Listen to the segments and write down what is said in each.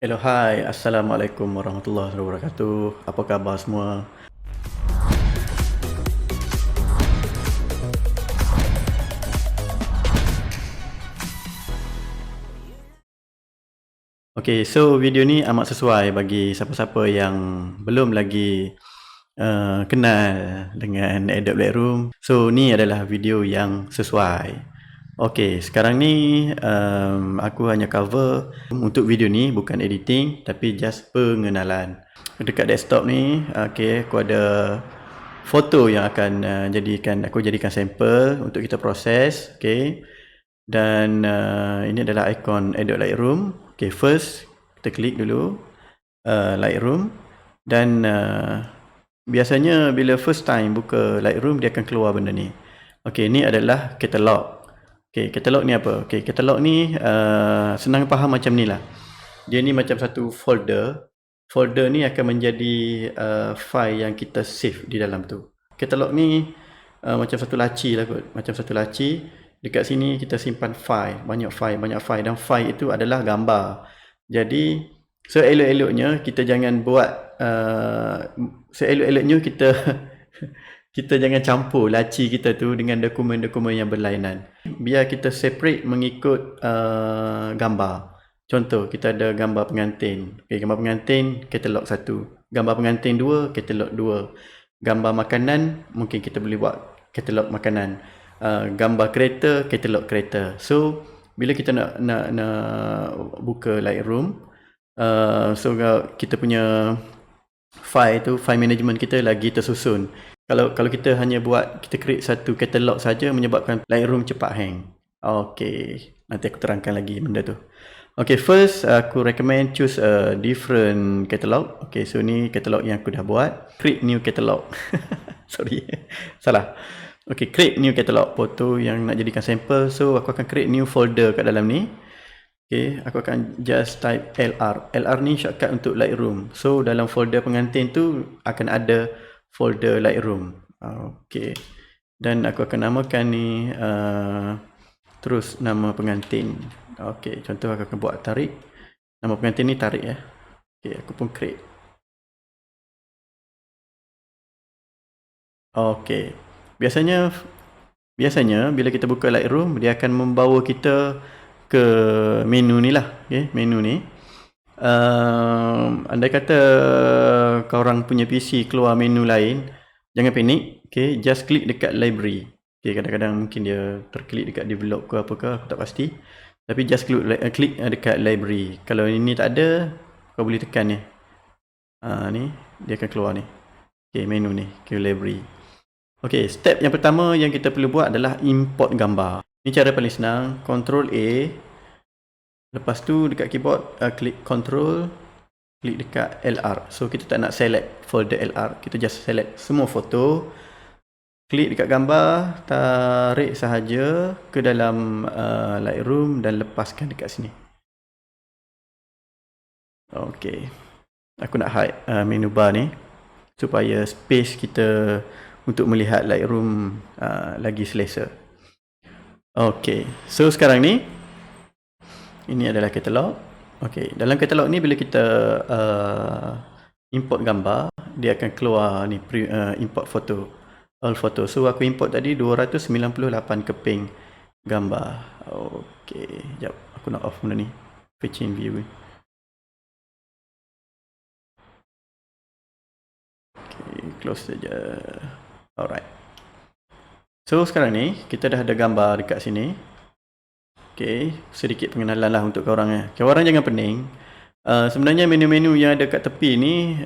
Hello, hai. Assalamualaikum warahmatullahi wabarakatuh. Apa khabar semua? Okay, so video ni amat sesuai bagi siapa-siapa yang belum lagi kenal dengan Adobe Lightroom. So, ni adalah video yang sesuai. Okay, sekarang ni aku hanya cover untuk video ni, bukan editing, tapi just pengenalan. Dekat desktop ni, okay, aku ada foto yang akan aku jadikan sampel untuk kita proses. Okay, dan ini adalah ikon Adobe Lightroom. Okay, first kita klik dulu Lightroom, dan biasanya bila first time buka Lightroom dia akan keluar benda ni. Okay, ni adalah katalog. Okay, katalog ni apa? Okay, katalog ni senang faham macam ni lah. Dia ni macam satu folder. Folder ni akan menjadi file yang kita save di dalam tu. Katalog ni macam satu laci lah kot. Macam satu laci. Dekat sini kita simpan file, banyak file, dan file itu adalah gambar. Jadi seelok-eloknya kita jangan buat seelok-eloknya kita kita jangan campur laci kita tu dengan dokumen-dokumen yang berlainan. Biar kita separate mengikut gambar. Contoh, kita ada gambar pengantin. Okay, gambar pengantin katalog 1, gambar pengantin 2, katalog 2. Gambar makanan mungkin kita boleh buat katalog makanan. Gambar kereta, katalog kereta. So bila kita nak buka Lightroom, so kita punya file tu, file management kita lagi tersusun. Kalau kita hanya buat, kita create satu katalog saja, menyebabkan Lightroom cepat hang. Okay, nanti aku terangkan lagi benda tu. Okay, first aku recommend choose a different catalog. Okay, so ni katalog yang aku dah buat. Create new catalog. Sorry, salah. Okay, create new catalog, foto yang nak jadikan sampel. So aku akan create new folder kat dalam ni. Okay, aku akan just type LR. LR ni shortcut untuk Lightroom. So dalam folder pengantin tu akan ada folder Lightroom. Okay, dan aku akan namakan ni terus nama pengantin. Okay, contoh aku akan buat Tarik. Nama pengantin ni Tarik ya. Okay, aku pun create. Okay, biasanya bila kita buka Lightroom, dia akan membawa kita ke menu ni lah. Okay, menu ni. Andai kata korang punya PC keluar menu lain, jangan panik. Okay, just klik dekat library. Okay, kadang-kadang mungkin dia terklik dekat develop ke apa ke, aku tak pasti. Tapi just klik dekat library. Kalau ini tak ada, kau boleh tekan ni. Ni, dia akan keluar ni. Okay, menu ni, ke library. Okay, step yang pertama yang kita perlu buat adalah import gambar. Ini cara paling senang. Ctrl A. Lepas tu dekat keyboard, klik Ctrl, klik dekat LR. So kita tak nak select folder LR. Kita just select semua foto. Klik dekat gambar, tarik sahaja ke dalam Lightroom dan lepaskan dekat sini. Okay, aku nak hide menu bar ni supaya space kita untuk melihat Lightroom lagi selesa. Okay, so sekarang ni ini adalah katalog. Okay, dalam katalog ni bila kita import gambar, dia akan keluar ni import foto, all photo. So aku import tadi 298 keping gambar. Okay, jap, aku nak off benda ni, fetching view. Okay, close saja. Alright. So sekarang ni kita dah ada gambar dekat sini. Okay, sedikit pengenalan lah untuk korang. Korang jangan pening. Sebenarnya menu-menu yang ada kat tepi ni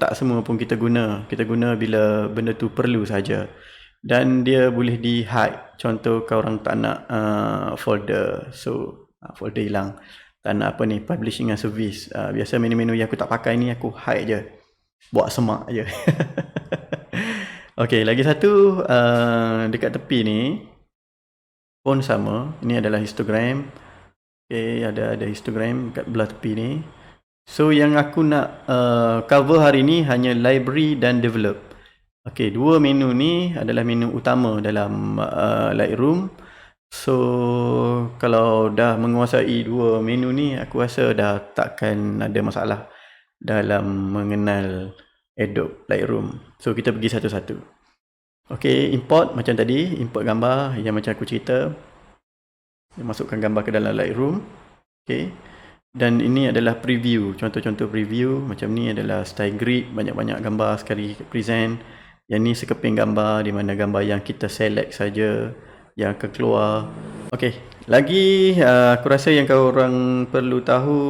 tak semua pun kita guna. Kita guna bila benda tu perlu saja. Dan dia boleh di hide. Contoh korang tak nak folder, so folder hilang. Tak nak apa ni, publishing and service. Biasa menu-menu yang aku tak pakai ni aku hide je. Buat semak je. Okay, lagi satu dekat tepi ni pun sama. Ini adalah histogram. Okay, ada histogram kat belah tepi ni. So yang aku nak cover hari ni hanya library dan develop. Okay, dua menu ni adalah menu utama dalam Lightroom. So kalau dah menguasai dua menu ni, aku rasa dah takkan ada masalah dalam mengenal Adobe Lightroom. So kita pergi satu-satu. Okay, import macam tadi, import gambar yang macam aku cerita, masukkan gambar ke dalam Lightroom. Okay, dan ini adalah preview, contoh-contoh preview. Macam ni adalah style grid, banyak-banyak gambar sekali present. Yang ni sekeping gambar, di mana gambar yang kita select saja yang akan keluar. Okay, lagi aku rasa yang kau orang perlu tahu,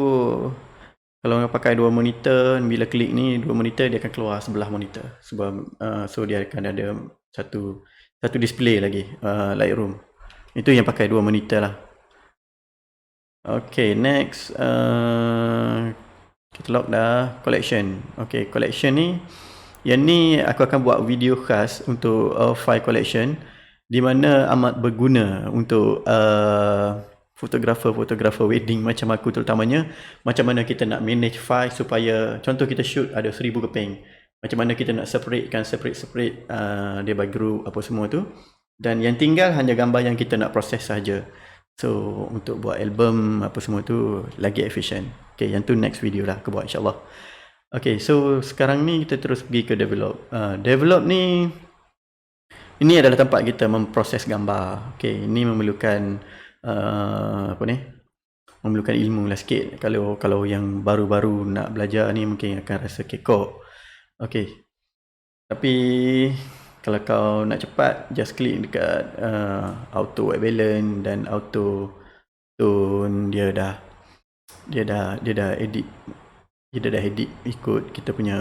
kalau orang pakai dua monitor, bila klik ni dua monitor, dia akan keluar sebelah monitor. Sebab so dia akan ada satu display lagi, Lightroom. Itu yang pakai dua monitor lah. Okay, next kita lock dah collection. Okay, collection ni, yang ni aku akan buat video khas untuk file collection, di mana amat berguna untuk fotografer wedding macam aku terutamanya. Macam mana kita nak manage file supaya, contoh kita shoot ada 1000 keping, macam mana kita nak separate dia by group apa semua tu, dan yang tinggal hanya gambar yang kita nak proses saja. So untuk buat album apa semua tu lagi efisien. Okay, yang tu next video lah aku buat insyaAllah. Okay, so sekarang ni kita terus pergi ke develop. Develop ni, ini adalah tempat kita memproses gambar. Okay, ini memerlukan memerlukan ilmu lah sikit. Kalau yang baru-baru nak belajar ni mungkin akan rasa kekok. Okay, tapi kalau kau nak cepat, just klik dekat auto white balance dan auto tone. Dia dah edit. Dia dah edit ikut kita punya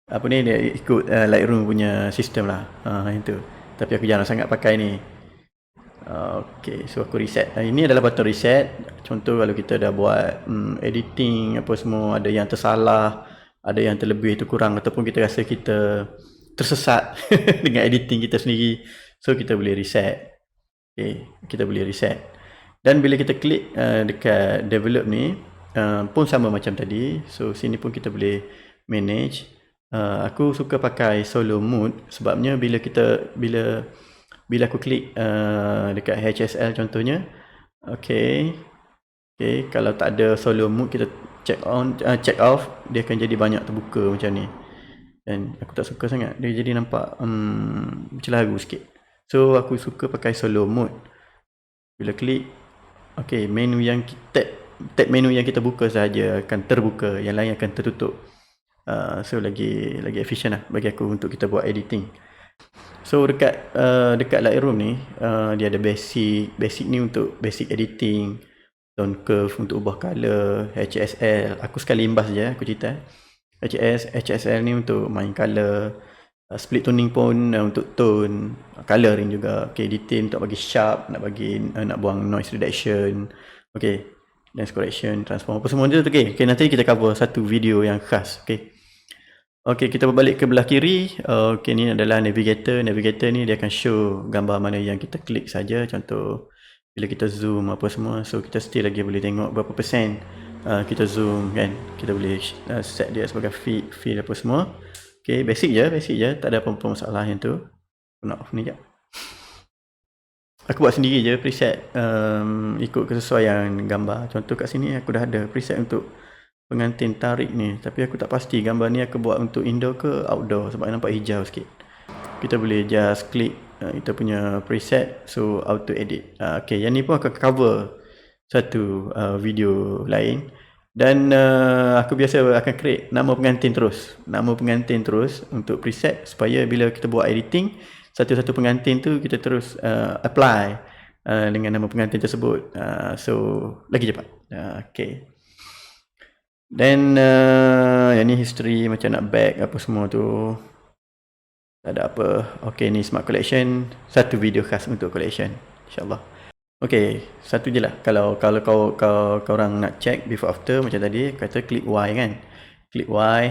dia ikut Lightroom punya sistem lah. Itu. Tapi aku jarang sangat pakai ni. Okay, so aku reset. Ini adalah button reset. Contoh kalau kita dah buat editing apa semua, ada yang tersalah, ada yang terlebih tu kurang, ataupun kita rasa kita tersesat dengan editing kita sendiri, so kita boleh reset. Okay, kita boleh reset. Dan bila kita klik dekat develop ni, pun sama macam tadi. So sini pun kita boleh manage. Aku suka pakai solo mode sebabnya bila aku klik dekat HSL contohnya, okay, kalau tak ada solo mode, kita check off, dia akan jadi banyak terbuka macam ni. Dan aku tak suka sangat, dia jadi nampak macam lagu sikit. So aku suka pakai solo mode. Bila klik, okay, menu yang tab menu yang kita buka sahaja akan terbuka, yang lain akan tertutup. So lagi efisien lah bagi aku untuk kita buat editing. So dekat Lightroom ni, dia ada basic ni untuk basic editing, tone curve untuk ubah color, HSL. Aku sekali imbas je aku cerita. HSL ni untuk main color, split toning pun untuk tone, coloring juga. Okay, detail untuk bagi sharp, nak buang noise reduction. Okay, lens correction, transform, apa semua tu. Okay, nanti kita cover satu video yang khas. Okay, kita berbalik ke belah kiri. Okay, ni adalah navigator. Navigator ni dia akan show gambar mana yang kita klik saja. Contoh bila kita zoom apa semua, so kita still lagi boleh tengok berapa persen kita zoom kan. Kita boleh set dia sebagai field apa semua. Okay, basic je, tak ada apa-apa masalah yang tu. Aku nak off ni jap. Aku buat sendiri je preset, ikut kesesuaian gambar. Contoh kat sini aku dah ada preset untuk pengantin tarik ni, tapi aku tak pasti gambar ni aku buat untuk indoor ke outdoor sebab nampak hijau sikit. Kita boleh just klik kita punya preset, so auto edit. Okay, yang ni pun akan cover satu video lain. Dan aku biasa akan create nama pengantin terus untuk preset, supaya bila kita buat editing, satu-satu pengantin tu kita terus apply dengan nama pengantin tersebut. So lagi cepat. Okay. Dan yang ni history, macam nak back apa semua tu, tak ada apa. Okay, ni smart collection, satu video khas untuk collection insyaAllah. Okay, satu je lah. Kalau kau orang nak check before after, macam tadi kata klik Y kan, klik Y.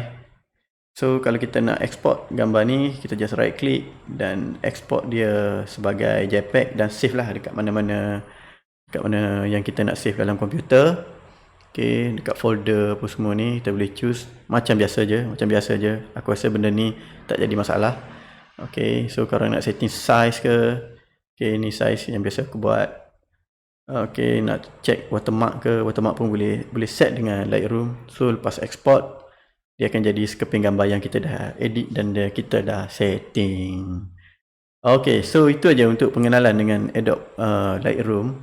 So kalau kita nak export gambar ni, kita just right click dan export dia sebagai JPEG dan save lah dekat mana-mana yang kita nak save dalam komputer. Okay, dekat folder apa semua ni kita boleh choose macam biasa je. Aku rasa benda ni tak jadi masalah. Okay, so kalau nak setting size ke, Okay, ni size yang biasa aku buat. Okay, nak check watermark ke, watermark pun boleh set dengan Lightroom. So lepas export, dia akan jadi sekeping gambar yang kita dah edit dan kita dah setting. Okay, so itu aja untuk pengenalan dengan Adobe Lightroom.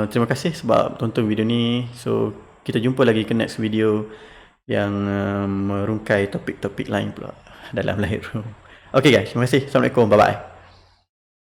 Terima kasih sebab tonton video ni. So kita jumpa lagi ke next video yang merungkai topik-topik lain pula dalam Lightroom. Okay guys, terima kasih. Assalamualaikum. Bye bye.